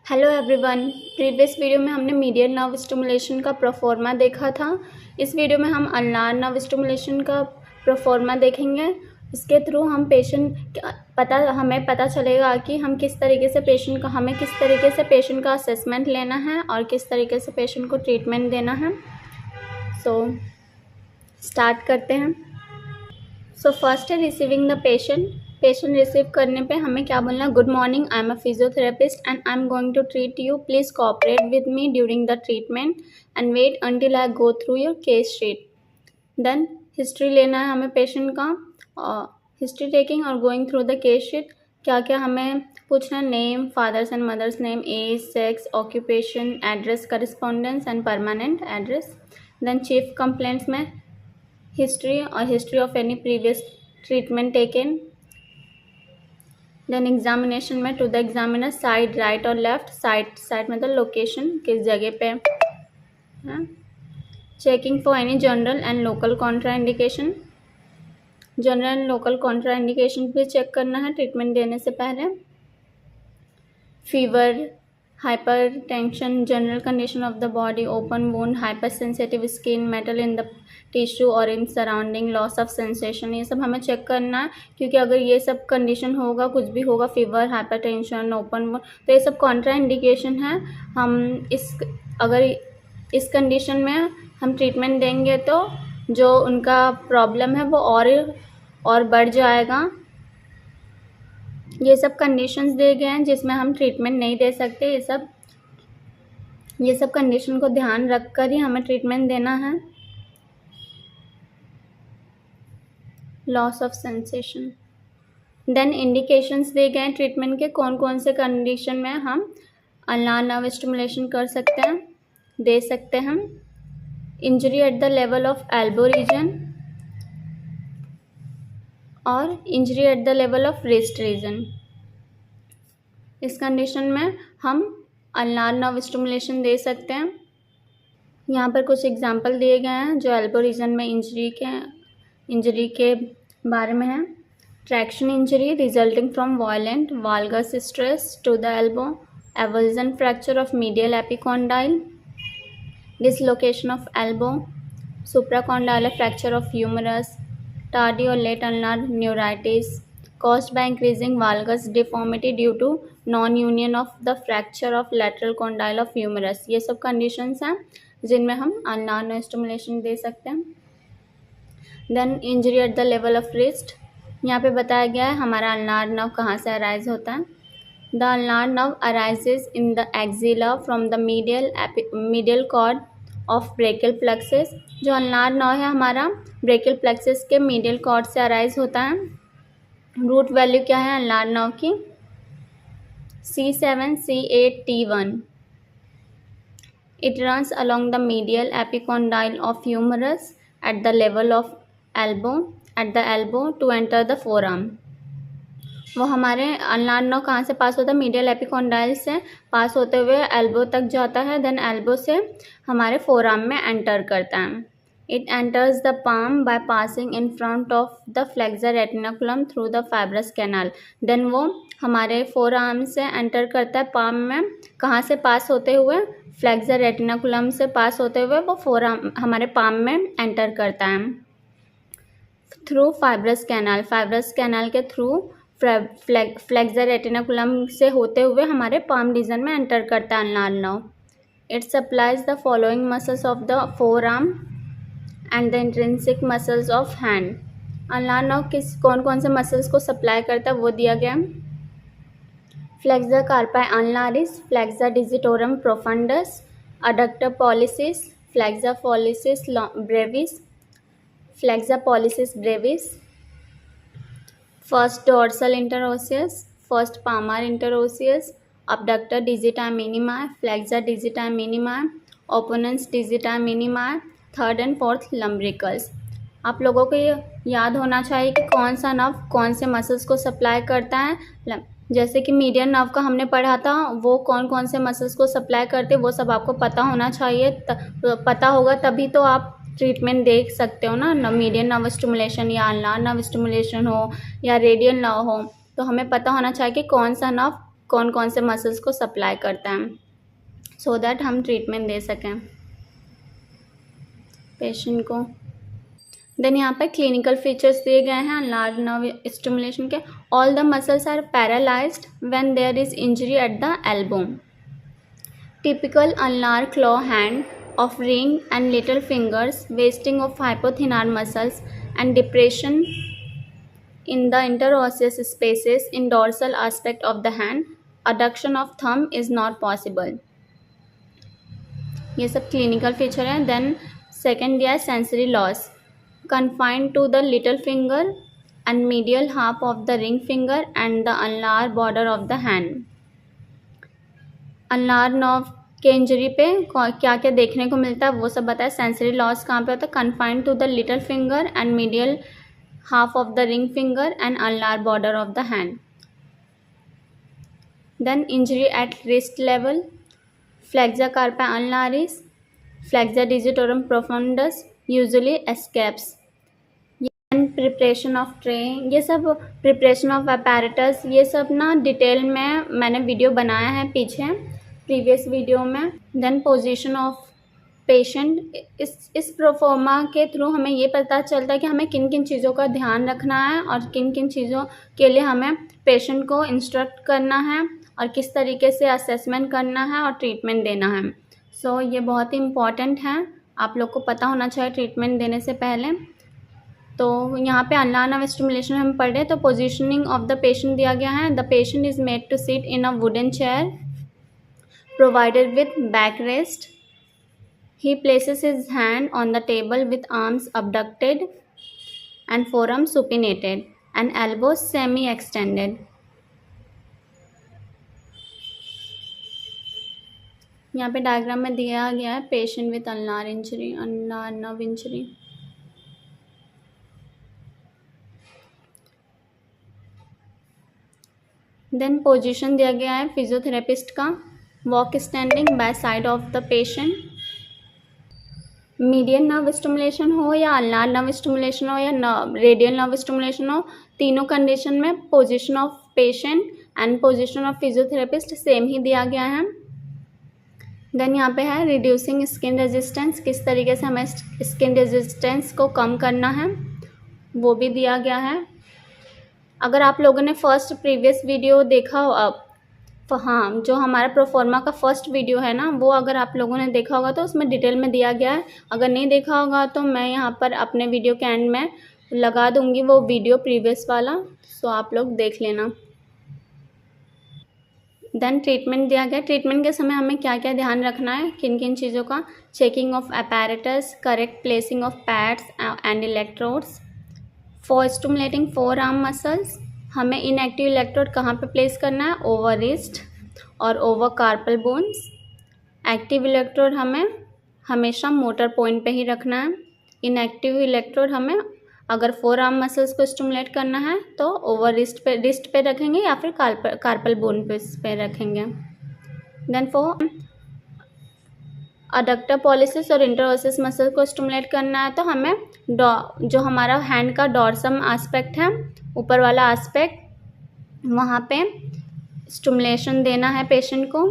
Hello everyone. Previous video में हमने median nerve stimulation का प्रोफॉर्मा देखा था। इस वीडियो में हम अल्नार नर्व स्टिमुलेशन का प्रोफॉर्मा देखेंगे। इसके थ्रू हम हमें पता चलेगा कि हमें किस तरीके से पेशेंट का असेसमेंट लेना है और किस तरीके से पेशेंट को ट्रीटमेंट देना है। सो स्टार्ट करते हैं। सो फर्स्ट है रिसीविंग द पेशेंट रिसीव करने पे हमें क्या बोलना है? Good morning, I am a physiotherapist and I am going to treat you. Please cooperate with me during the treatment and wait until I go through your case sheet. Then history लेना है हमें patient का, history taking और going through the case sheet. क्या क्या हमें पूछना? Name, father's and mother's name, as, sex, occupation, address, correspondence and permanent address. Then chief complaints में हिस्ट्री और history of any previous treatment taken. Then examination में to the examiner side, right और left. Side मतलब location, किस जगह पे है। Checking for any general and local contraindication. General and local contraindication भी चेक करना है ट्रीटमेंट देने से पहले। Fever, hypertension, general condition of the body, open wound, hypersensitive skin, metal in the tissue और in surrounding, loss of sensation, ये सब हमें चेक करना है। क्योंकि अगर ये सब कंडीशन होगा, कुछ भी होगा, fever, hyper tension, open wound, तो ये सब कॉन्ट्रा इंडिकेशन है। अगर इस कंडीशन में हम ट्रीटमेंट देंगे तो जो उनका प्रॉब्लम है वो और बढ़ जाएगा। ये सब कंडीशंस दिए गए हैं जिसमें हम ट्रीटमेंट नहीं दे सकते। ये सब कंडीशन को ध्यान रखकर ही हमें ट्रीटमेंट देना है। Loss of sensation. Then indications दिए गए हैं ट्रीटमेंट के, कौन कौन से कंडीशन में हम अल्नार नर्व स्टिमुलेशन कर सकते हैं, दे सकते हैं। Injury at the level of elbow region और injury at the level of wrist region. इस कंडीशन में हम अल्नार नर्व स्टिमुलेशन दे सकते हैं। यहाँ पर कुछ एग्जांपल दिए गए हैं जो एल्बो रीजन में इंजरी के बारे में है। Traction injury resulting from violent valgus stress to the elbow, avulsion fracture of medial epicondyle, dislocation of elbow, supracondylar fracture of humerus, tardy or late ulnar neuritis caused by increasing valgus deformity due to non-union of the fracture of lateral condyle of humerus। ये सब conditions हैं जिनमें हम ulnar nerve stimulation दे सकते हैं। Then injury at the level of wrist, यहाँ पे बताया गया है हमारा ulnar nerve कहाँ से arise होता है। The ulnar nerve arises in the axilla from the medial cord of brachial plexus. जो अल्नार नर्व है हमारा ब्रेकियल प्लेक्सस के मीडियल कॉर्ड से अराइज होता है। रूट वैल्यू क्या है अल्नार नर्व की? C7 C8 T1। It runs along the medial epicondyle of humerus at the level of elbow to enter the forearm. वो हमारे अल्नार नर्व कहाँ से पास होता है? मीडियल एपिकॉन्डाइल से पास होते हुए एल्बो तक जाता है। देन एल्बो से हमारे फोरआर्म में एंटर करता है। It enters the palm by passing in front of the flexor retinaculum through the fibrous canal. Then वो हमारे फोरआर्म से एंटर करता है पाम में, कहाँ से पास होते हुए? फ्लेक्सर रेटिनाकुलम से पास होते हुए वो फोरआर्म हमारे पाम में एंटर करता है थ्रू फाइब्रस कैनाल के थ्रू फ्लेक्सर रेटिनाकुलम से होते हुए हमारे पाम रीजन में एंटर करता है ulnar nerve. It supplies the following muscles of the forearm and the intrinsic muscles of hand. Ulnar nerve कौन कौन से मसल्स को सप्लाई करता है वो दिया गया। Flexor carpi ulnaris, flexor digitorum profundus, adductor pollicis, flexor pollicis brevis, first dorsal interosseous, first palmar interosseous, abductor digita minima, flexor digita minima, opponens digita minima, third and fourth lumbricals. आप लोगों को ये याद होना चाहिए कि कौन सा नर्व कौन से मसल्स को सप्लाई करता है। जैसे कि मीडियन नर्व का हमने पढ़ा था, वो कौन कौन से मसल्स को सप्लाई करते, वो सब आपको पता होना चाहिए। पता होगा तभी तो आप ट्रीटमेंट देख सकते हो ना। मीडियन नर्व स्टिमुलेशन या अल्नार नर्व स्टिमुलेशन हो या रेडियल नर्व हो, तो हमें पता होना चाहिए कि कौन सा नर्व कौन कौन से मसल्स को सप्लाई करता है, सो दैट हम ट्रीटमेंट दे सकें पेशेंट को। देन यहाँ पे क्लिनिकल फीचर्स दिए गए हैं अनलार्ज नर्व स्टिमुलेशन के। All the muscles are paralysed when there is injury at the elbow. Typical ulnar claw hand of ring and little fingers, wasting of hypothynar muscles and depression in the interosseous spaces in dorsal aspect of the hand. Adduction of thumb is not possible. ये सब clinical feature है। Then second दिया sensory loss, confined to the little finger and medial half of the ring finger and the ulnar border of the hand. Ulnar nerve के injury पे क्या क्या देखने को मिलता है वो सब बताया। सेंसरी लॉस कहाँ पे होता है, confined to the little finger and medial half of the ring finger and ulnar border of the hand. Then injury at wrist level, flexor carpi ulnaris, flexor digitorum profundus usually escapes. Preparation of tray, ये सब preparation of apparatus, ये सब ना detail में मैंने video बनाया है पीछे प्रीवियस वीडियो में। देन पोजीशन ऑफ पेशेंट, इस प्रोफॉर्मा के थ्रू हमें ये पता चलता है कि हमें किन किन चीज़ों का ध्यान रखना है और किन किन चीज़ों के लिए हमें पेशेंट को इंस्ट्रक्ट करना है और किस तरीके से असेसमेंट करना है और ट्रीटमेंट देना है। सो ये बहुत ही इम्पॉर्टेंट है, आप लोग को पता होना चाहिए ट्रीटमेंट देने से पहले। तो यहाँ पे अनलार नर्व स्टिमुलेशन हम पढ़ रहे हैं। तो पोजीशनिंग ऑफ द पेशेंट दिया गया है। The patient is made to sit in a wooden chair provided with backrest. He places his hand on the table with arms abducted and forearm supinated and elbows semi-extended. यहाँ पे diagram में दिया गया है patient with ulnar injury, ulnar nerve injury. Then position दिया गया है physiotherapist का, walk standing by side of the patient. Median nerve stimulation हो या अनलार नर्व स्टिमुलेशन हो या रेडियल नर्व स्टिमुलेशन हो, तीनों कंडीशन में position of patient and position of physiotherapist same ही दिया गया है। देन यहाँ पे है रिड्यूसिंग स्किन रेजिस्टेंस, किस तरीके से हमें स्किन रेजिस्टेंस को कम करना है वो भी दिया गया है। अगर आप लोगों ने फर्स्ट प्रीवियस वीडियो देखा हो अब, तो हाँ, जो हमारा प्रोफॉर्मा का फर्स्ट वीडियो है ना, वो अगर आप लोगों ने देखा होगा तो उसमें डिटेल में दिया गया है। अगर नहीं देखा होगा तो मैं यहाँ पर अपने वीडियो के एंड में लगा दूँगी वो वीडियो प्रीवियस वाला, सो आप लोग देख लेना। देन ट्रीटमेंट दिया गया। ट्रीटमेंट के समय हमें क्या क्या ध्यान रखना है, किन किन चीज़ों का, checking of apparatus, correct placing of pads and electrodes. For stimulating four arm muscles, हमें इनएक्टिव इलेक्ट्रोड कहाँ पे प्लेस करना है, ओवर रिस्ट और over carpal bones. Active electrode हमें हमेशा मोटर पॉइंट पे ही रखना है। इनएक्टिव इलेक्ट्रोड हमें अगर फोर आर्म मसल्स को स्टिमुलेट करना है तो ओवर रिस्ट पे रखेंगे या फिर कार्पल बोन पे रखेंगे। देन फॉर अडक्टर पॉलिसिस और इंटरओसेस मसल को स्टिमुलेट करना है तो हमें जो हमारा हैंड का डॉर्सम एस्पेक्ट है, ऊपर वाला एस्पेक्ट, वहाँ पे स्टिमुलेशन देना है पेशेंट को।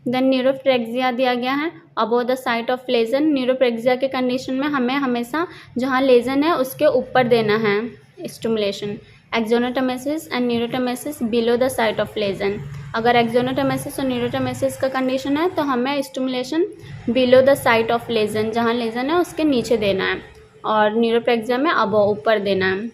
देन न्यूरोप्रेक्सिया दिया गया है, above the site of lesion. Neurapraxia के कंडीशन में हमें हमेशा जहाँ लेजन है उसके ऊपर देना है stimulation. Axonotmesis and neurotmesis below the site of lesion. अगर एक्सोनोटोमेसिस और न्यूरोटोमेसिस का कंडीशन है तो हमें stimulation below the site of lesion, जहाँ लेजन है उसके नीचे देना है, और न्यूरोप्रेक्सिया में अबोव ऊपर देना है।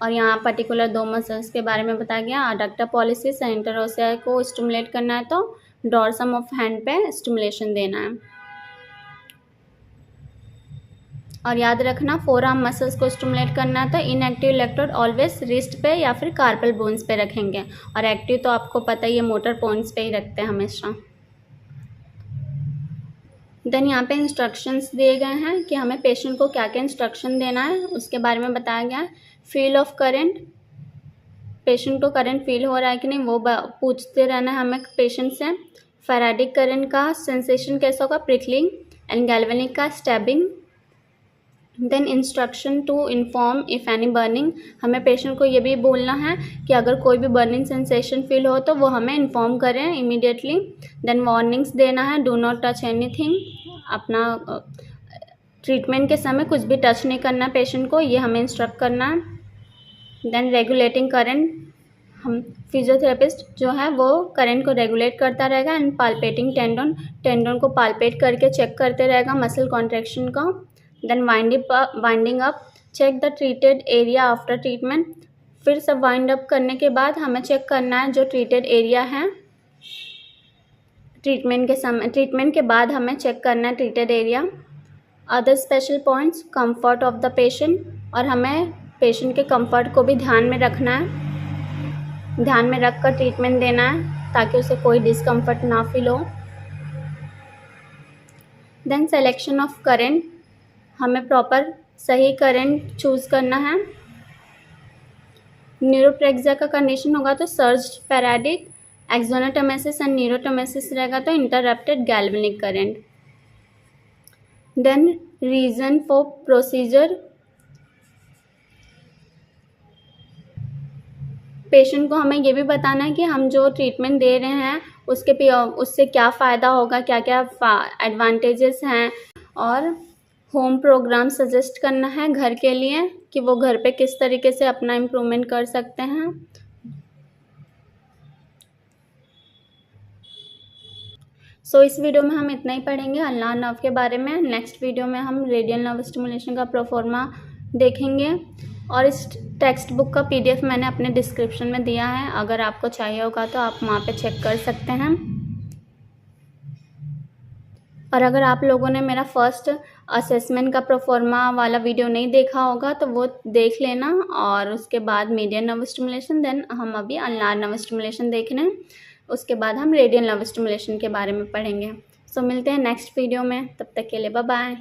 और यहाँ पर्टिकुलर दो मसल्स के बारे में बताया गया, अडक्टर पॉलिसिस और इंटरओसिया को स्टिमुलेट करना है तो डॉर्सम ऑफ हैंड पे स्टिमुलेशन देना है। और याद रखना, फोर आर्म मसल्स को स्टिमुलेट करना है तो इनएक्टिव इलेक्ट्रोड ऑलवेज रिस्ट पे या फिर कार्पल बोन्स पे रखेंगे, और एक्टिव तो आपको पता ही है मोटर पॉइंट्स पे ही रखते हैं हमेशा। देन यहाँ पे इंस्ट्रक्शंस दिए गए हैं कि हमें पेशेंट को क्या क्या इंस्ट्रक्शन देना है, उसके बारे में बताया गया है। फील ऑफ करंट, पेशेंट को करंट फील हो रहा है कि नहीं वो पूछते रहना है हमें पेशेंट से। फैराडिक करंट का सेंसेशन कैसा होगा, प्रिकलिंग एंड गैल्वेनिक का stabbing. Then instruction to inform if any burning, हमें पेशेंट को ये भी बोलना है कि अगर कोई भी बर्निंग सेंसेशन फील हो तो वो हमें इन्फॉर्म करें इमीडिएटली। देन वार्निंग्स देना है, डू नॉट टच एनीथिंग, अपना ट्रीटमेंट के समय कुछ भी टच नहीं करना पेशेंट को, ये हमें इंस्ट्रक्ट करना है। देन रेगुलेटिंग करंट, हम फिजियोथेरेपिस्ट जो है वो करंट को रेगुलेट करता रहेगा। एंड पाल्पेटिंग टेंडन, टेंडन को पाल्पेट करके चेक करते रहेगा मसल कॉन्ट्रैक्शन का। Then winding up, check the treated area after treatment, फिर सब वाइंड अप करने के बाद हमें चेक करना है जो ट्रीटेड एरिया है ट्रीटमेंट के बाद हमें चेक करना है treated area. Other special points, comfort of the patient, और हमें पेशेंट के कंफर्ट को भी ध्यान में रखना है, ध्यान में रख कर ट्रीटमेंट देना है ताकि उसे कोई डिस्कम्फर्ट ना फील हो। देन सेलेक्शन ऑफ करंट, हमें प्रॉपर सही करंट चूज़ करना है। न्यूरोप्लेक्सिया का कंडीशन होगा तो सर्ज फेराडिक, एक्सोनोटोमेसिस एंड न्यूरोटोमेसिस रहेगा तो interrupted galvanic current. Then reason for procedure, patient को हमें ये भी बताना है कि हम जो ट्रीटमेंट दे रहे हैं उससे क्या फ़ायदा होगा, क्या क्या एडवांटेजेस हैं, और होम प्रोग्राम सजेस्ट करना है घर के लिए कि वो घर पे किस तरीके से अपना इम्प्रूवमेंट कर सकते हैं। इस वीडियो में हम इतना ही पढ़ेंगे अल्नार नर्व के बारे में। नेक्स्ट वीडियो में हम रेडियल नर्व स्टिमुलेशन का प्रोफॉर्मा देखेंगे, और इस टेक्स्ट बुक का PDF मैंने अपने डिस्क्रिप्शन में दिया है, अगर आपको चाहिए होगा तो आप वहाँ पे चेक कर सकते हैं। और अगर आप लोगों ने मेरा फर्स्ट असेसमेंट का प्रोफॉर्मा वाला वीडियो नहीं देखा होगा तो वो देख लेना, और उसके बाद मीडियन नर्व स्टिमुलेशन, देन हम अभी अल्नार नर्व स्टिमुलेशन देख रहे हैं, उसके बाद हम रेडियल नर्व स्टिमुलेशन के बारे में पढ़ेंगे। मिलते हैं नेक्स्ट वीडियो में, तब तक के लिए बाय बाय।